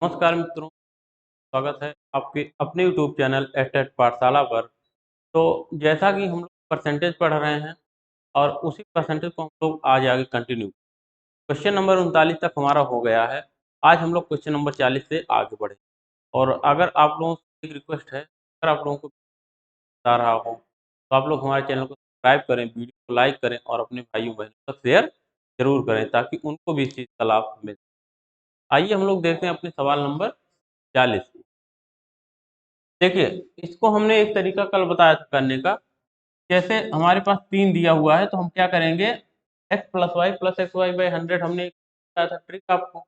नमस्कार मित्रों, स्वागत है आपके अपने यूट्यूब चैनल एस्टेट पाठशाला पर। तो जैसा कि हम लोग परसेंटेज पढ़ रहे हैं और उसी परसेंटेज को हम लोग आज आगे कंटिन्यू। क्वेश्चन नंबर 39 तक हमारा हो गया है। आज हम लोग क्वेश्चन नंबर 40 से आगे बढ़े। और अगर आप लोगों से एक रिक्वेस्ट है, अगर आप लोगों को बता रहा हो तो आप लोग हमारे चैनल को सब्सक्राइब करें, वीडियो को लाइक करें और अपने भाइयों बहनों तक शेयर जरूर करें ताकि उनको भी इस चीज़ का लाभ मिले। आइए हम लोग देखते हैं अपने सवाल नंबर 40। देखिए, इसको हमने एक तरीका कल बताया था करने का। जैसे हमारे पास 3 दिया हुआ है तो हम क्या करेंगे, x plus x y by 100 हमने बताया था ट्रिक आपको।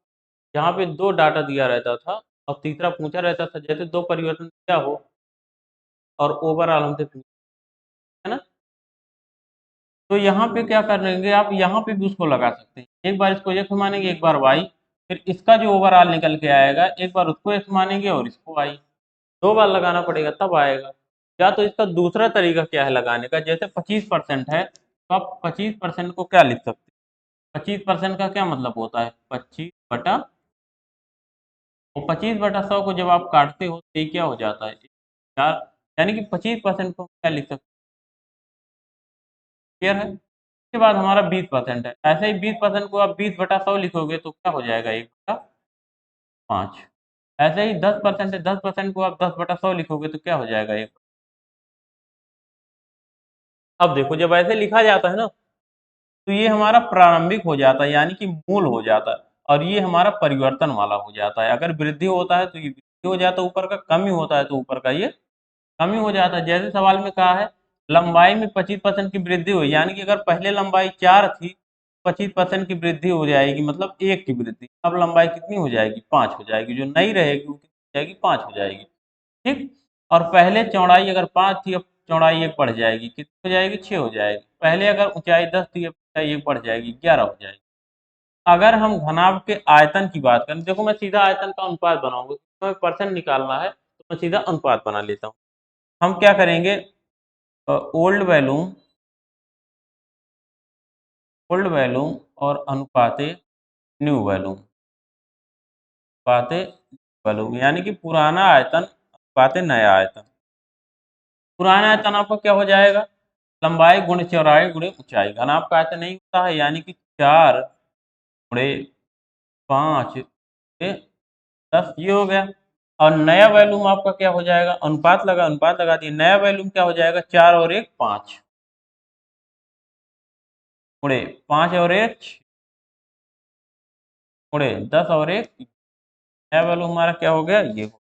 जहाँ पे 2 डाटा दिया रहता था और तीसरा पूछा रहता था, जैसे 2 परिवर्तन दिया हो और ओवरऑल हमसे पूछा, है ना? तो यहाँ पे क्या करेंगे आप, यहाँ पे भी उसको लगा सकते हैं। एक बार इसको x मानेंगे, एक बार y, फिर इसका जो ओवरऑल निकल के आएगा, एक बार उसको x मानेंगे और इसको y। 2 बार लगाना पड़ेगा तब आएगा। या तो इसका दूसरा तरीका क्या है लगाने का, जैसे 25% है तो आप 25% को क्या लिख सकते हैं? 25% का क्या मतलब होता है? 25 बटा, और 25/100 को जब आप काटते हो तो ये क्या हो जाता है? 4। यानी कि 25% को हम क्या लिख सकते हैं? क्लियर है? इसके बाद हमारा 20% है। ऐसे ही 20% को आप 20/100 लिखोगे तो क्या हो जाएगा? 1/5। ऐसे ही 10% है, 10% को आप 10/100 लिखोगे तो क्या हो जाएगा? 1। अब देखो, जब ऐसे लिखा जाता है ना तो ये हमारा प्रारंभिक हो जाता है, यानी कि मूल हो जाता है, और ये हमारा परिवर्तन वाला हो जाता है। अगर वृद्धि होता है तो ये वृद्धि हो जाता है ऊपर का, कमी होता है तो ऊपर का ये कमी हो जाता है। जैसे सवाल में कहा है लंबाई में 25% की वृद्धि हुई, यानी कि अगर पहले लंबाई 4 थी, 25% की वृद्धि हो जाएगी, मतलब 1 की वृद्धि। अब लंबाई कितनी हो जाएगी? 5 हो जाएगी। जो नई रहेगी वो कितनी हो जाएगी? 5 हो जाएगी। ठीक। और पहले चौड़ाई अगर 5 थी, अब चौड़ाई 1 बढ़ जाएगी, कितनी हो जाएगी? 6 हो जाएगी। पहले अगर ऊंचाई 10 थी, अब ऊंचाई 1 बढ़ जाएगी, 11 हो जाएगी। अगर हम घनाभ के आयतन की बात करें, देखो मैं सीधा आयतन का अनुपात बनाऊंगा, हमें परसेंट निकालना है तो मैं सीधा अनुपात बना लेता हूँ। हम क्या करेंगे, ओल्ड वैल्यूम, ओल्ड वैल्यूम और अनुपाते न्यू वैल्यूम, अनुपाते वैल्यूम, यानी कि पुराना आयतन अनुपाते नया आयतन। पुराना आयतन आपका क्या हो जाएगा? लंबाई गुणे चौड़ाई गुणे ऊंचाई। घनाभ का आयतन नहीं होता है, यानी कि 4 गुणे 5 गुणे 10, ये हो गया। और नया वैल्यूम आपका क्या हो जाएगा? अनुपात लगा दिए, नया वैल्यूम क्या हो जाएगा? 4 और 1 5 गुणे 5 और 1 गुणे 10 और 1, नया वैल्यू हमारा क्या हो गया? ये हो।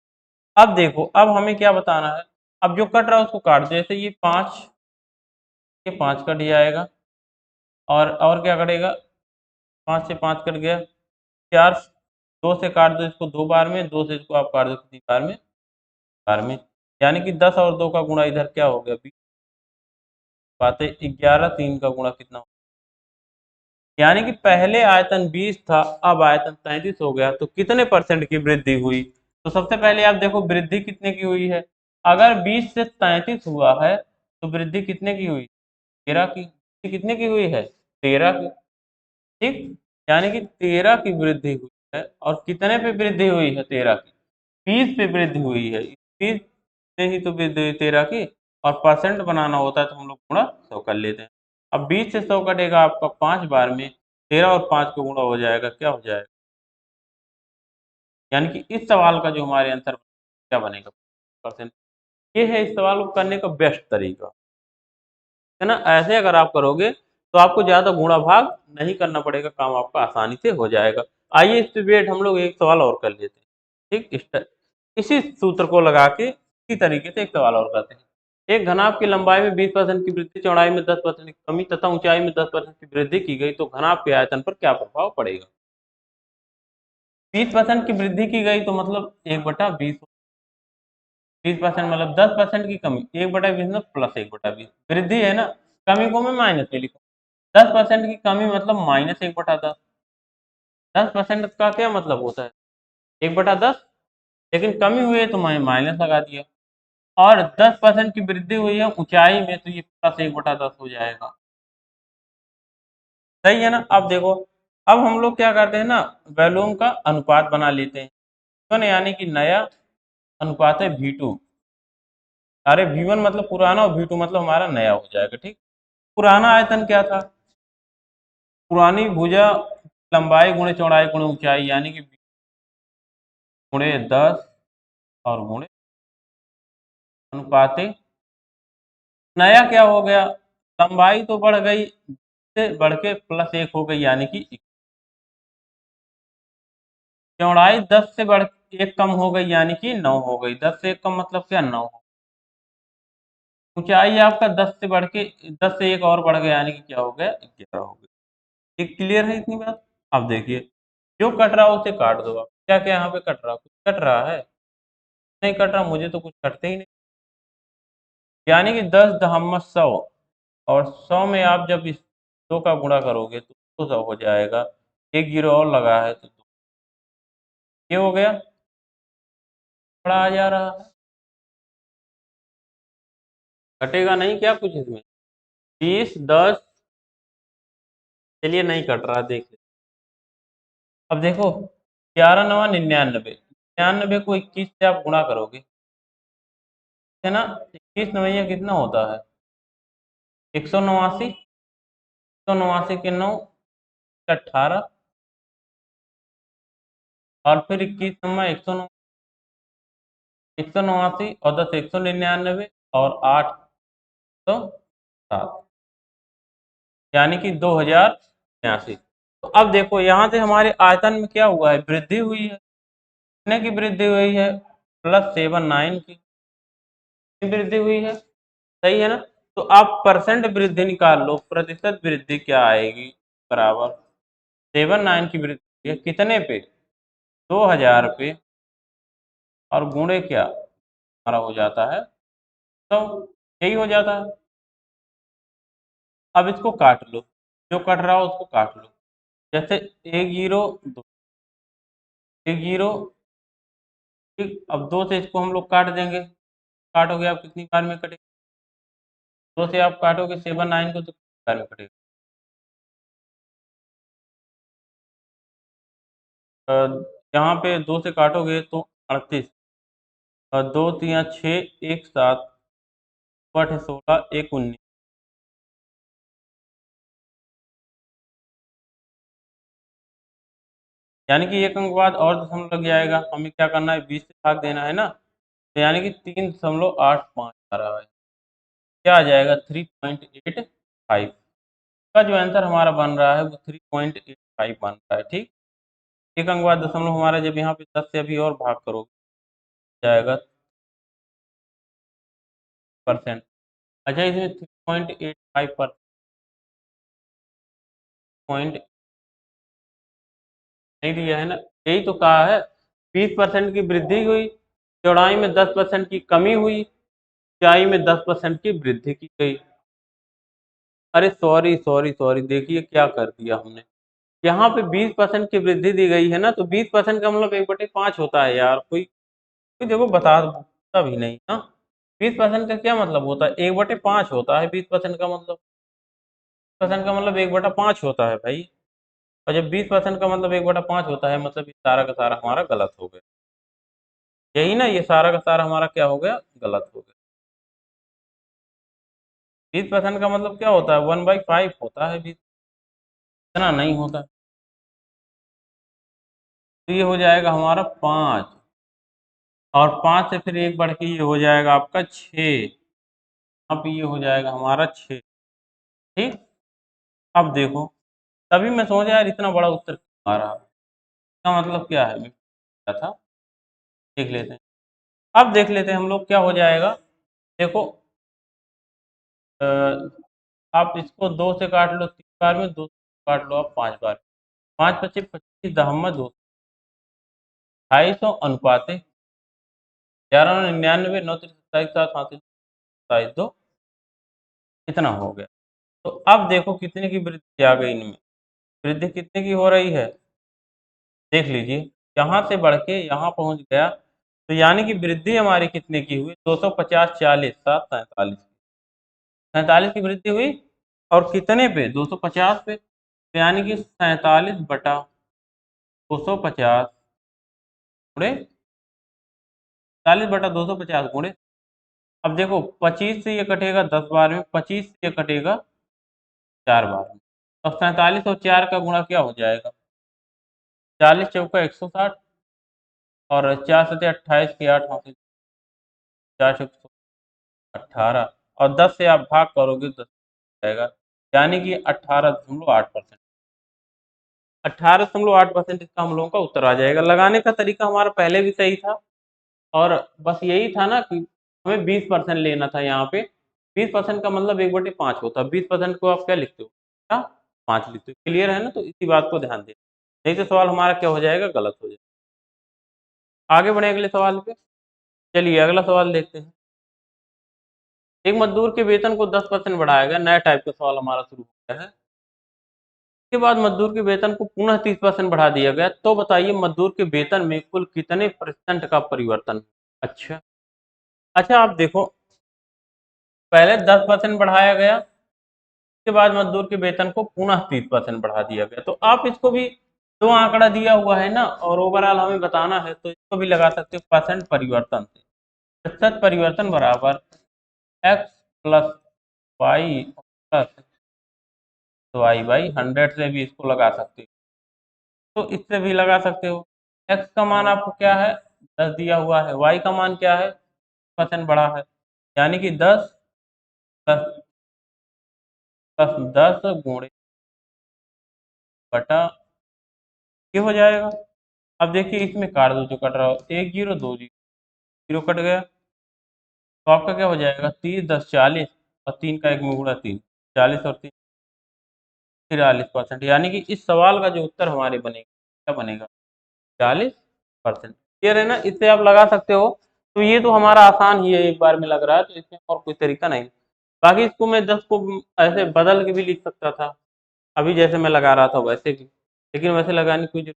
अब देखो, अब हमें क्या बताना है, अब जो कट रहा है उसको काट दो। जैसे ये 5, ये 5 कट जाएगा, और क्या कटेगा? 5 से 5 कट गया, 4, 2 से काट दो इसको 2 बार में, 2 से इसको आप काट दो कितनी बार में? बार में। यानी कि 10 और 2 का गुणा इधर क्या हो गया? 20 बातें 11, 3 का गुणा कितना? यानी कि पहले आयतन 20 था, अब आयतन 33 हो गया, तो कितने परसेंट की वृद्धि हुई? तो सबसे पहले आप देखो वृद्धि कितने की हुई है। अगर 20 से 33 हुआ है तो वृद्धि कितने की हुई? 13 की। कितने की हुई है? 13 की। ठीक। यानी कि 13 की वृद्धि हुई है, और कितने पे वृद्धि हुई है? 13 की। 20 पे वृद्धि हुई है, 20 में ही तो वृद्धि हुई 13 की। और परसेंट बनाना होता है तो हम लोग गुणा 100 कर लेते हैं। अब 20 से 100 कटेगा आपका 5 बार में, 13 और 5 को गुणा हो जाएगा, क्या हो जाएगा? यानी कि इस सवाल का जो हमारे आंसर क्या बनेगा? परसेंट। ये है इस सवाल को करने का बेस्ट तरीका, है ना? ऐसे अगर आप करोगे तो आपको ज़्यादा गुणा भाग नहीं करना पड़ेगा, काम आपका आसानी से हो जाएगा। आइए इस पे वेट हम लोग एक सवाल और कर लेते हैं। ठीक, इसी सूत्र को लगा के इसी तरीके से एक सवाल और करते हैं। एक घनाभ की लंबाई में 20% की वृद्धि, चौड़ाई में 10% की कमी तथा ऊंचाई में 10% की वृद्धि की गई तो घनाभ के आयतन पर क्या प्रभाव पड़ेगा? 20% की वृद्धि की गई तो मतलब 1/20। 20% मतलब 10% की कमी, 1/20 में प्लस 1/20 वृद्धि है ना, कमी को मैं माइनस में लिखूँ। 10% की कमी मतलब माइनस 1/10। 10% का क्या मतलब होता है? 1/10। लेकिन कमी हुई है तो मैं माइनस लगा दिया। और 10% की वृद्धि हुई है ऊंचाई में तो ये प्लस 1/10 हो जाएगा। सही है ना? अब देखो, अब हम लोग क्या करते हैं ना, वैल्यूम का अनुपात बना लेते हैं। V1 यानी कि नया अनुपात है V2। अरे V1 मतलब पुराना और V2 मतलब हमारा नया हो जाएगा। ठीक, पुराना आयतन क्या था? पुरानी भुजा लंबाई गुणे चौड़ाई गुणे ऊंचाई यानी कि गुणे 10 और गुणे अनुपाते। नया क्या हो गया? लंबाई तो बढ़ गई, से बढ़ के +1 हो गई यानी कि चौड़ाई 10 से बढ़ 1 कम हो गई यानी कि 9 हो गई। 10 से 1 कम मतलब क्या? 9। ऊंचाई आपका 10 से बढ़ के 10 से 1 और बढ़ गया यानी कि क्या हो गया? 11 हो गया। ये क्लियर है इतनी बात? अब देखिए, जो कट रहा है उसे काट दो। आप क्या क्या यहाँ पे कट रहा? कुछ कट रहा है? नहीं कट रहा, मुझे तो कुछ कटते ही नहीं। यानी कि 10 दहम्मस 100, और 100 में आप जब इस 2 का गुणा करोगे तो 200 हो जाएगा। एक जीरो और लगा है तो ये हो गया। बड़ा आ जा रहा है, कटेगा नहीं क्या कुछ इसमें? 20 10, चलिए नहीं कट रहा, देख ले। अब देखो, 11 9 99, 99 को 21 से आप गुणा करोगे, है ना? 21 नवैया कितना होता है? 189। 189 के 9 18, और फिर 21 नवा 189 और 10 199 और 8 तो 7, यानी कि 2082। तो अब देखो यहाँ से हमारे आयतन में क्या हुआ है? वृद्धि हुई है। कितने की वृद्धि हुई है? +79 की वृद्धि हुई है। सही है ना? तो आप परसेंट वृद्धि निकाल लो, प्रतिशत वृद्धि क्या आएगी? बराबर 79 की वृद्धि है कितने पे? 2000 पे, और गुणे क्या हमारा हो जाता है? तो यही हो जाता है। अब इसको काट लो, जो कट रहा हो उसको काट लो। जैसे 1 0 2, 1 0, ठीक। अब 2 से इसको हम लोग काट देंगे। काटोगे आप कितनी बार में कटेगा? 2 से आप काटोगे 79 को तो कितनी बार में कटेगा? अ, यहाँ पे 2 से काटोगे तो 38, और 2 3 6 1 7, 8 16 1 19, यानी कि एक अंक बाद और दशमलव लग जाएगा। हमें क्या करना है? 20 से भाग देना है ना, तो यानी कि 3.85 आ रहा है। क्या आ जाएगा? 3.85 का जो आंसर हमारा बन रहा है वो 3.85 बन रहा है। ठीक, एक अंक बाद दशमलव हमारा जब यहाँ पे 10 से अभी और भाग करोगे जाएगा परसेंट। अच्छा, इसमें 3.85 पर पॉइंट नहीं दिया है ना, यही तो कहा है। 20% की वृद्धि हुई, चौड़ाई में 10% की कमी हुई, ऊंचाई में 10% की वृद्धि की गई। अरे सॉरी सॉरी सॉरी, देखिए क्या कर दिया हमने। यहाँ पे 20% की वृद्धि दी गई है ना, तो 20% का मतलब 1/5 होता है यार। कोई कोई देखो बताता भी नहीं ना। 20% का क्या मतलब होता है? 1/5 होता है 20% का मतलब। 20% का मतलब 1/5 होता है भाई। और जब 20% का मतलब 1/5 होता है, मतलब ये सारा का सारा हमारा गलत हो गया। यही ना, ये सारा का सारा हमारा क्या हो गया? गलत हो गया। 20% का मतलब क्या होता है? 1/5 होता है 20, इतना नहीं होता। तो ये हो जाएगा हमारा 5, और 5 से फिर एक बढ़ के ये हो जाएगा आपका 6। अब ये हो जाएगा हमारा 6। ठीक, अब देखो, तभी मैं सोचा यार इतना बड़ा उत्तर क्यों आ रहा है? इसका मतलब क्या है? मैं क्या था, देख लेते हैं। अब देख लेते हैं हम लोग क्या हो जाएगा। देखो, अ, आप इसको 2 से काट लो 3 बार में, 2 से काट लो आप 5 बार। 5 25 25 दहम्मा 2, 250 अनुपाते 11 99 9 27 7 27 2, इतना हो गया। तो अब देखो कितने की वृद्धि आ गई इनमें। वृद्धि कितने की हो रही है? देख लीजिए, यहाँ से बढ़ के यहाँ पहुँच गया, तो यानी कि वृद्धि हमारी कितने की हुई? 250 40 7 47, 47 की वृद्धि हुई। और कितने पे? 250 पे, तो यानी कि 47 बटा 250 गुणे 40/250 गुणे, अब देखो 25 से ये कटेगा 10 बार में, 25 से ये कटेगा 4 बार में। अब 47 और 4 का गुणा क्या हो जाएगा? 40 चौका 160 और 4 सते 28 की 8 हासिल, 4 चौक 18 और 10 से आप भाग करोगे तो 10 जाएगा, यानी कि 18.8%। 18.8% इसका हम लोगों का उत्तर आ जाएगा। लगाने का तरीका हमारा पहले भी सही था और बस यही था ना कि हमें 20% लेना था यहाँ पे। 20% का मतलब 1/5 होता है। 20% को आप क्या लिखते हो? क्या? 5 लिखते हो। क्लियर है ना? तो इसी बात को ध्यान दें। नहीं तो सवाल हमारा क्या हो जाएगा? गलत हो जाएगा। आगे बढ़े अगले सवाल पे। चलिए अगला सवाल देखते हैं। एक मजदूर के वेतन को 10% बढ़ाया गया। नया टाइप का सवाल हमारा शुरू हो गया है। इसके बाद मजदूर के वेतन को पुनः 30% बढ़ा दिया गया। तो बताइए मजदूर के वेतन में कुल कितने परसेंट का परिवर्तन? अच्छा, अच्छा आप देखो, पहले 10% बढ़ाया गया, उसके बाद मजदूर के वेतन को पुनः 30% बढ़ा दिया गया। तो आप इसको भी, दो आंकड़ा दिया हुआ है ना और ओवरऑल हमें बताना है, तो इसको भी लगा सकते हो परसेंट परिवर्तन से। प्रतिशत परिवर्तन बराबर x plus y plus y by 100 से भी इसको लगा सकते हो। तो इससे भी लगा सकते हो। एक्स का मान आपको क्या है? 10 दिया हुआ है। वाई का मान क्या है? परसेंट बढ़ा है, यानी कि 10 प्लस प्लस 10 गुणे बटा ये हो जाएगा। अब देखिए इसमें काट दो जो कट रहा हो, एक जीरो दो जीरो, जीरो कट गया, तो आपका क्या हो जाएगा? 30 10 40 और 3 का एक में गुणा 3, 40 और 3 43%, यानी कि इस सवाल का जो उत्तर हमारे बनेगा क्या बनेगा? 40%। क्लियर है ना? इससे आप लगा सकते हो। तो ये तो हमारा आसान ही है, एक बार में लग रहा है, तो इसमें और कोई तरीका नहीं। बाकी इसको मैं 10 को ऐसे बदल के भी लिख सकता था, अभी जैसे मैं लगा रहा था वैसे भी, लेकिन वैसे लगाने की कोई जरूरत।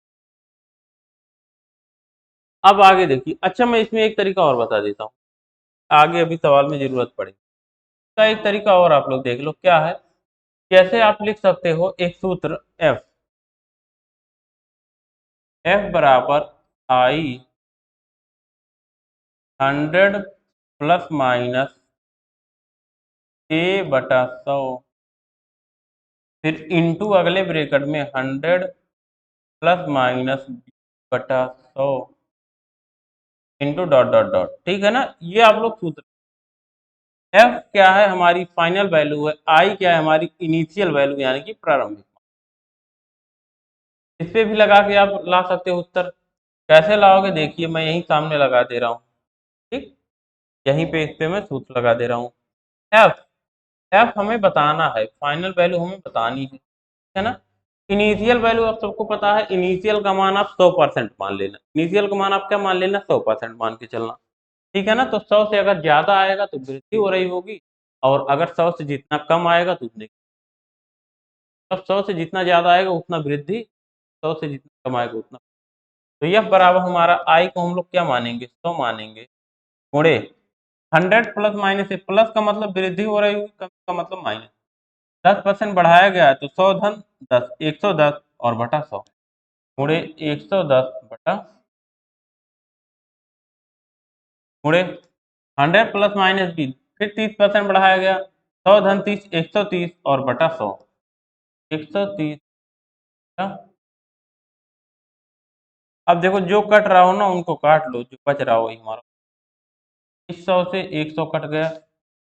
अब आगे देखिए, अच्छा मैं इसमें एक तरीका और बता देता हूँ, आगे अभी सवाल में जरूरत पड़ेगी। इसका एक तरीका और आप लोग देख लो क्या है। जैसे आप लिख सकते हो एक सूत्र एफ, एफ बराबर आई 100 प्लस माइनस ए बटा 100, फिर इंटू अगले ब्रेकेट में 100 प्लस माइनस बटा 100 इंटू डॉट डॉट डॉट। ठीक है ना? ये आप लोग सूत्र, एफ क्या है? हमारी फाइनल वैल्यू है, आई क्या है? हमारी इनिशियल वैल्यू यानी कि प्रारंभिक। इस पे भी लगा के आप ला सकते हो उत्तर। कैसे लाओगे? देखिए मैं यहीं सामने लगा दे रहा हूँ। ठीक, यहीं पे इस पे मैं सूत्र लगा दे रहा हूँ। एफ, एफ हमें बताना है, फाइनल वैल्यू हमें बतानी है ना? इनिशियल वैल्यू आप सबको पता है, इनिशियल का मान आप 100% मान लेना। इनिशियल का मान आप क्या मान लेना? 100% मान के चलना। ठीक है ना? तो 100 से अगर ज्यादा आएगा तो वृद्धि हो रही होगी, और अगर 100 से जितना कम आएगा तो उतने, अब 100 से जितना ज्यादा आएगा उतना वृद्धि, 100 से जितना कम आएगा उतना। तो यह बराबर हमारा आई को हम लोग क्या मानेंगे? 100 मानेंगे, गुणे 100 प्लस माइनस से, प्लस का मतलब वृद्धि हो रही होगी, कम का मतलब माइनस। 10% बढ़ाया गया है तो 100 धन 10, 110 और बटा 100, गुणे 110 बटा, गुणे 100 प्लस माइनस 20, फिर 30% बढ़ाया गया, 100 धन 30, 130 और बटा 100, 130। अब देखो जो कट रहा हो ना उनको काट लो, जो बच रहा हो वही हमारा। इस 100 से 100 कट गया,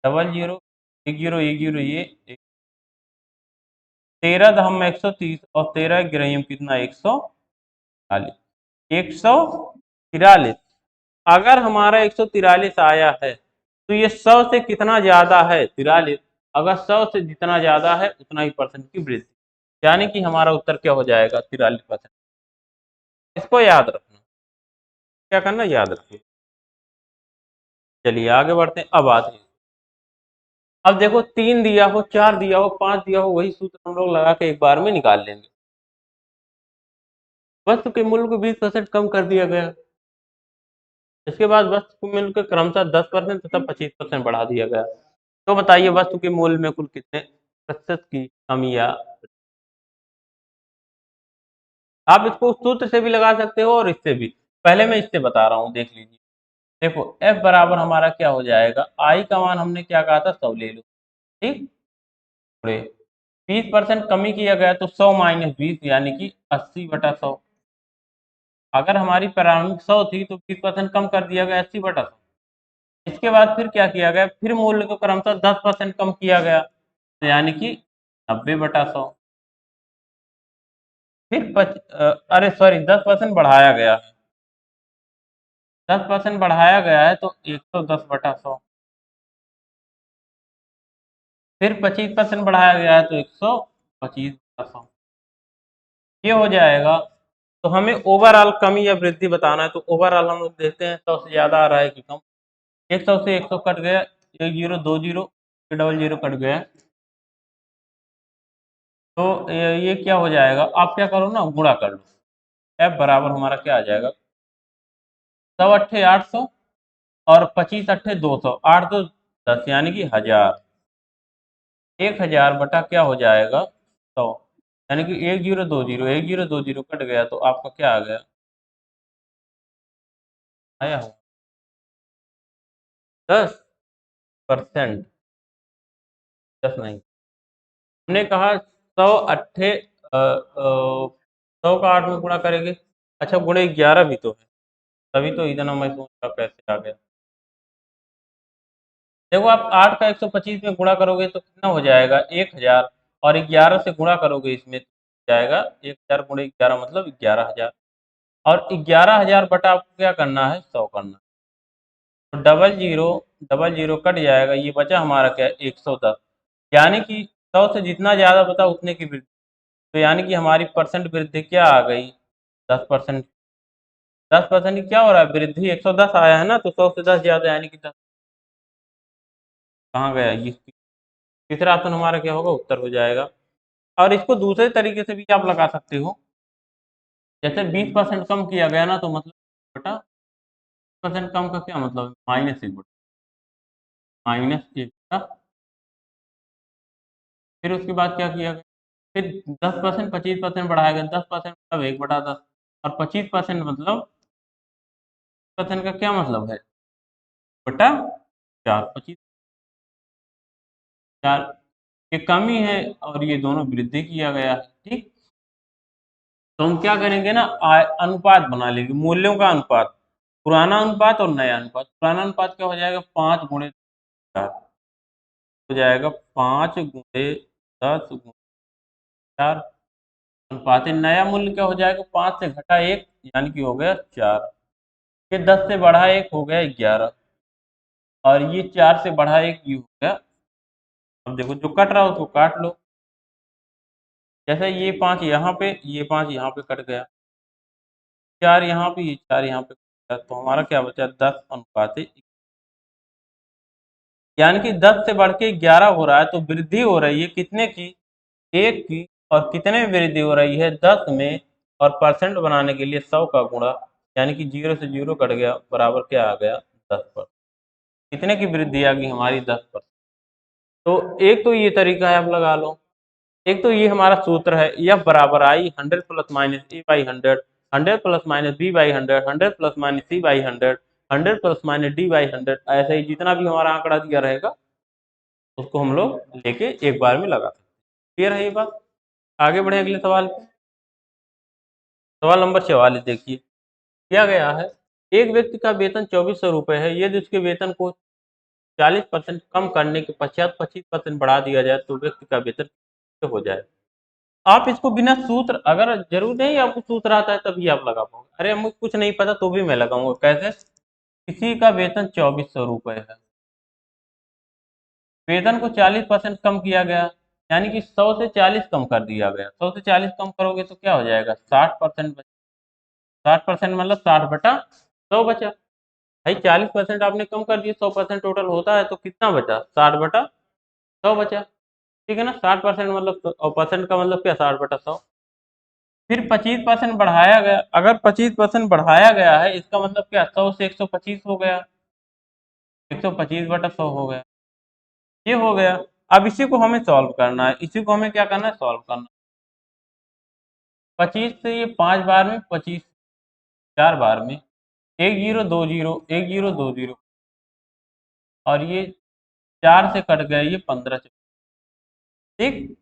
डबल जीरो, एक जीरो एक जीरो, ये 13 दहम 130 और 13 गिरहियम कितना? 143, 143। अगर हमारा 143 आया है तो ये 100 से कितना ज्यादा है? 43। अगर 100 से जितना ज्यादा है उतना ही परसेंट की वृद्धि, यानी कि हमारा उत्तर क्या हो जाएगा? 43%। इसको याद रखना, क्या करना? याद रखिए। चलिए आगे बढ़ते हैं। अब आते हैं, अब देखो 3 दिया हो, 4 दिया हो, 5 दिया हो, वही सूत्र हम लोग लगा के एक बार में निकाल लेंगे। वस्तु के मूल्य को 20% कम कर दिया गया, इसके बाद वस्तु के मूल्य को क्रमशः 10% तथा 25% बढ़ा दिया गया। तो बताइए वस्तु के मूल्य में कुल कितने प्रतिशत की कमी या, आप इसको सूत्र से भी लगा सकते हो और इससे भी। पहले मैं इससे बता रहा हूँ, देख लीजिए। देखो f बराबर हमारा क्या हो जाएगा, i का मान हमने क्या कहा था, 100 ले लो, ठीक, थोड़े 20% कमी किया गया तो 100 माइनस 20 यानी कि 80/100। अगर हमारी प्रारंभिक 100 थी तो 20% कम कर दिया गया 80/100। इसके बाद फिर क्या किया गया, फिर मूल्य को क्रमशः 10% कम किया गया, तो यानी कि 90/100। फिर अरे सॉरी 10% बढ़ाया गया है, 10% बढ़ाया गया है तो 110/100। फिर 25% बढ़ाया गया है तो 125/100। ये हो जाएगा। तो हमें ओवरऑल कमी या वृद्धि बताना है, तो ओवरऑल हम लोग देखते हैं 100 से ज़्यादा आ रहा है कि कम। 100 से 100 कट गया, एक जीरो, दो जीरो, फिर डबल जीरो कट गया। तो ये क्या हो जाएगा, आप क्या करो ना, गुणा कर लो। एफ बराबर हमारा क्या आ जाएगा, 100 अट्ठे 800 और 25 अट्ठे 200, 8 2 10 यानी कि 1000। 1000 बटा क्या हो जाएगा, 100, यानी कि एक जीरो दो जीरो, एक जीरो दो जीरो कट गया तो आपका क्या आ गया, आया हो 10%। 10 नहीं, हमने कहा 100 का 8 में गुणा करेंगे। अच्छा, गुणे 11 भी तो है, तभी तो इतना मैं सोच रहा कैसे आ गया। देखो आप 8 का 125 में गुणा करोगे तो कितना हो जाएगा, 1000, और 11 से गुणा करोगे इसमें तो जाएगा 1000 गुणे 11 मतलब 11000, और 11000 बटा आपको क्या करना है, 100 करना है। तो डबल जीरो कट जाएगा, ये बचा हमारा क्या, 110, यानी कि 100 से जितना ज़्यादा बता उतने की वृद्धि। तो यानी कि हमारी परसेंट वृद्धि क्या आ गई, 10%। 10% की क्या हो रहा है वृद्धि, 110 आया है ना, तो 100 से 10 ज़्यादा यानी कि 10 कहाँ गया, ये तीसरा ऑप्शन हमारा क्या होगा, उत्तर हो जाएगा। और इसको दूसरे तरीके से भी आप लगा सकते हो, जैसे 20% कम किया गया ना, तो मतलब बटा परसेंट कम का क्या मतलब, -1 बटा, -1 बटा, फिर उसके बाद क्या किया गया, फिर 10% 25% बढ़ाया गया, 10% मतलब 1/10, और 25% मतलब परसेंट का क्या मतलब है, बटा 4, 25/4। ये कमी है और ये दोनों वृद्धि किया गया है, ठीक। तो हम क्या करेंगे ना, अनुपात बना लेंगे, मूल्यों का अनुपात, पुराना अनुपात और नया अनुपात। पुराना अनुपात क्या हो जाएगा, 5 गुणे 4 हो जाएगा, 5 गुणे 10 गुणे 4 अनुपात। नया मूल्य क्या हो जाएगा, 5 से घटा 1 यानी कि हो गया 4। ये 10 से बढ़ा 1 हो गया 11, और ये 4 से बढ़ा 1 ये हो गया। अब देखो जो कट रहा हो उसको काट लो, जैसे ये 5 यहाँ पे, ये 5 यहाँ पे कट गया, 4 यहाँ पे, ये 4 यहाँ पे कट गया, तो हमारा क्या बचा, 10 अनुपात 1। यानी कि 10 से बढ़ के 11 हो रहा है, तो वृद्धि हो रही है कितने की, 1 की। और कितने में वृद्धि हो रही है, 10 में। और परसेंट बनाने के लिए 100 का गुणा, यानी कि 0 से 0 कट गया, बराबर क्या आ गया, 10%। कितने की वृद्धि आ गई हमारी, 10%। तो एक तो ये तरीका है, आप लगा लो। एक तो ये हमारा सूत्र है, एफ बराबर i 100 plus minus a by 100, 100 plus minus b by 100, 100 plus minus c by 100, 100 plus minus d by 100, ऐसे ही जितना भी हमारा आंकड़ा दिया रहेगा उसको हम लोग लेके एक बार में लगा सकते हैं। क्लियर है ये बात। आगे बढ़े अगले सवाल पे। सवाल नंबर 44 देखिए, क्या गया है, एक व्यक्ति का वेतन 2400 रुपये है, यदि उसके वेतन को 40% कम करने के पश्चात 25% बढ़ा दिया जाए तो व्यक्ति का वेतन कितने हो जाए। आप इसको बिना सूत्र, अगर जरूर नहीं आपको सूत्र आता है तभी आप लगा पाओगे, अरे मुझे कुछ नहीं पता तो भी मैं लगाऊंगा, कैसे, किसी का वेतन 2400 रुपये है, वेतन को 40% कम किया गया, यानी कि 100 से 40 कम कर दिया गया, 100 से 40 कम करोगे तो क्या हो जाएगा, 60%। 60% मतलब 60/100 बचा। भाई 40% आपने कम कर दिया, 100% टोटल होता है तो कितना बचा, 60/100 बचा। ठीक है ना, 60% मतलब और परसेंट का मतलब क्या, 60/100। फिर 25% बढ़ाया गया, अगर 25% बढ़ाया गया है इसका मतलब क्या, 100 से 125 हो गया, 125/100 हो गया, ये हो गया। अब इसी को हमें सॉल्व करना है, इसी को हमें क्या करना है, सॉल्व करना। 25 से ये 5 बार में, 25 4 बार में, 1020 और ये 4 से कट गए, ये 15 से, ठीक।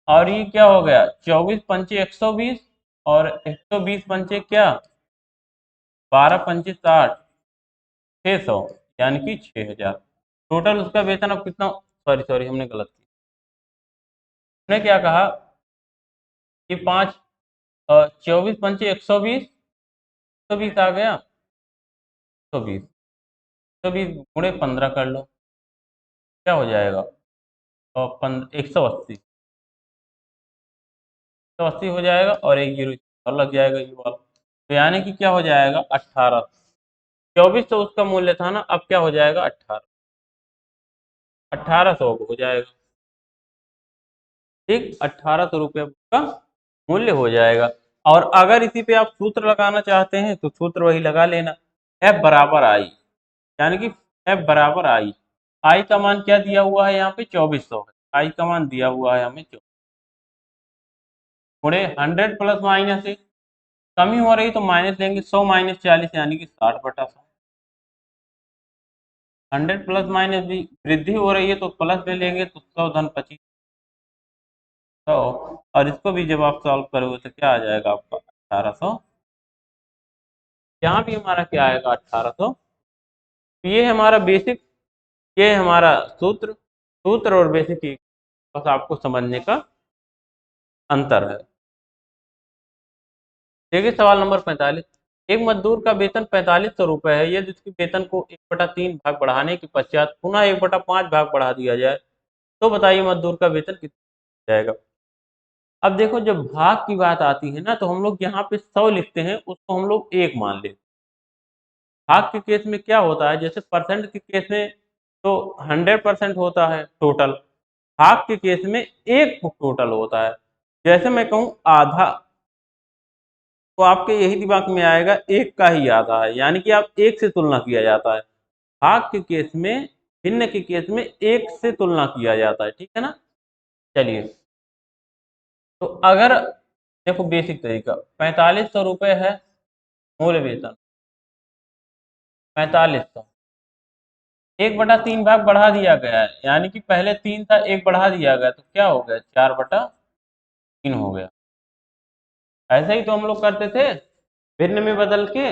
और ये क्या हो गया, 24 पंचे 120 और 120 पंचे क्या, 12 पंचे 60, 600, यानी कि 6000 टोटल उसका वेतन। अब कितना, सॉरी सॉरी हमने गलत किया, हमने क्या कहा कि 24 पंचे 120, 120 आ गया, 120, 120 गुणे 15 कर लो, क्या हो जाएगा, और 180 हो जाएगा, और एक जीरो और लग जाएगा ये वाला, तो यानी कि क्या हो जाएगा, 18। 24 तो उसका मूल्य था ना, अब क्या हो जाएगा, 18, 1800 हो जाएगा, ठीक। 1800 रुपये का मूल्य हो जाएगा। और अगर इसी पे आप सूत्र लगाना चाहते हैं तो सूत्र वही लगा लेना, F बराबर आई, यानी कि F बराबर आई, आई का मान क्या दिया हुआ है यहाँ पे, 2400 है, आई का मान दिया हुआ है हमें 24, गुणे 100 प्लस माइनस, कमी हो रही तो माइनस लेंगे, 100 माइनस 40 यानी कि 60/100, 100 प्लस माइनस भी वृद्धि हो रही है तो प्लस ले लेंगे, तो 100 धन 25, 100, और इसको भी जब आप सॉल्व करोगे तो क्या आ जाएगा आपका, 1800। यहाँ भी हमारा क्या आएगा, 1800। ये हमारा बेसिक, ये हमारा सूत्र, सूत्र और बेसिक बस आपको समझने का अंतर है। देखिए सवाल नंबर 45, एक मजदूर का वेतन 4500 रुपये है, यदि उसके वेतन को 1/3 भाग बढ़ाने के पश्चात पुनः 1/5 भाग बढ़ा दिया जाए, तो बताइए मजदूर का वेतन कितना जाएगा। अब देखो जब भाग की बात आती है ना, तो हम लोग यहाँ पे 100 लिखते हैं, उसको हम लोग 1 मान लेते हैं। भाग के केस में क्या होता है, जैसे परसेंट के केस में तो 100% होता है टोटल, भाग के केस में एक टोटल होता है। जैसे मैं कहूँ आधा, तो आपके यही दिमाग में आएगा एक का ही आधा है, यानी कि आप एक से तुलना किया जाता है। भाग के केस में, भिन्न के केस में एक से तुलना किया जाता है, ठीक है ना। चलिए, तो अगर देखो बेसिक तरीका, 4500 रुपये है मूल वेतन, 4500, 1/3 भाग बढ़ा दिया गया है, यानी कि पहले 3 था, 1 बढ़ा दिया गया, तो क्या हो गया, 4/3 हो गया। ऐसा ही तो हम लोग करते थे, भिन्न में बदल के,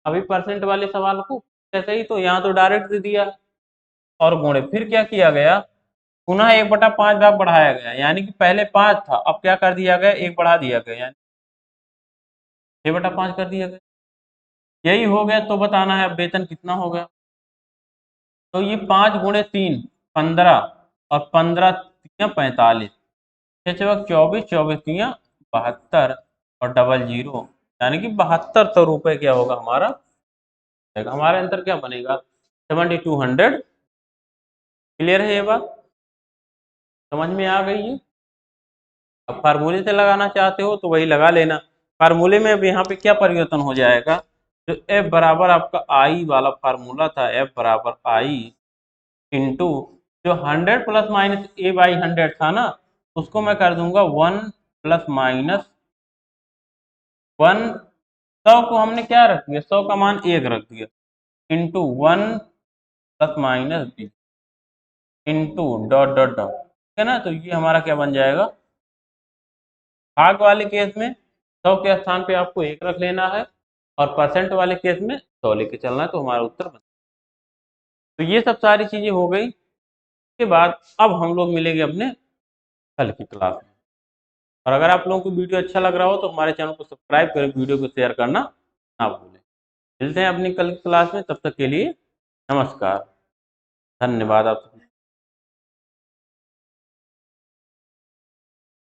अभी परसेंट वाले सवाल को, ऐसे ही तो यहाँ तो डायरेक्ट दे दिया, और गुणे, फिर क्या किया गया, पुनः 1/5 भाग बढ़ाया गया, यानी कि पहले 5 था, अब क्या कर दिया गया, 1 बढ़ा दिया गया, यानी 6/5 कर दिया गया। यही हो गया, तो बताना है अब वेतन कितना हो गया। तो ये 5 गुणे 3 15, और 15 3 45, 6 24, 24 3 72, और डबल जीरो, यानी कि 7200 रुपये क्या होगा हमारा, हमारा आंसर क्या बनेगा, 7200। क्लियर है ये बात, समझ में आ गई है। अब फार्मूले से लगाना चाहते हो तो वही लगा लेना, फार्मूले में अब यहाँ पे क्या परिवर्तन हो जाएगा, जो F बराबर आपका आई वाला फार्मूला था, F बराबर आई इंटू जो 100 प्लस माइनस A/100 था ना, उसको मैं कर दूंगा 1 प्लस माइनस 1, 100 को हमने क्या रख दिया, 100 का मान 1 रख दिया, into 1 plus minus b, into dot dot dot, ठीक है ना। तो ये हमारा क्या बन जाएगा, भाग वाले केस में 100 के स्थान पे आपको 1 रख लेना है, और परसेंट वाले केस में 100 लेके चलना है, तो हमारा उत्तर बन। तो ये सब सारी चीजें हो गई, इसके बाद अब हम लोग मिलेंगे अपने कल की क्लास में। और अगर आप लोगों को वीडियो अच्छा लग रहा हो तो हमारे चैनल को सब्सक्राइब करें, वीडियो को शेयर करना ना भूलें। मिलते हैं अपनी कल की क्लास में, तब तक के लिए नमस्कार, धन्यवाद आप।